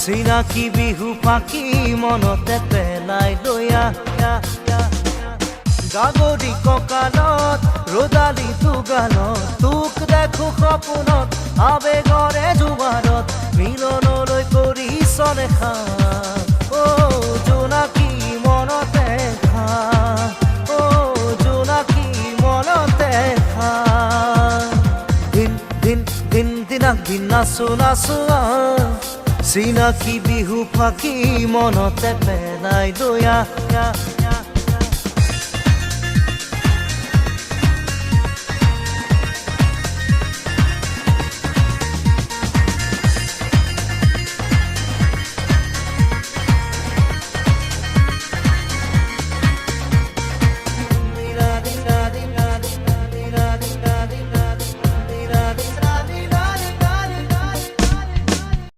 চিনাকি বিহু ফাঁকি মনতে পেলাই লৈয়া গাগৰি কঁকালত ৰ'দালি দুগালত তোক দেখো সপোনত আবেগৰে জোৱাৰত মিলনলৈ কৰিছনে খাপ জোনাকী মনতে খা জোনাকী মনতে খা দিন নাচো নাচো চিনাকি বিহু ফাঁকি মনতে পেলাই লৈয়া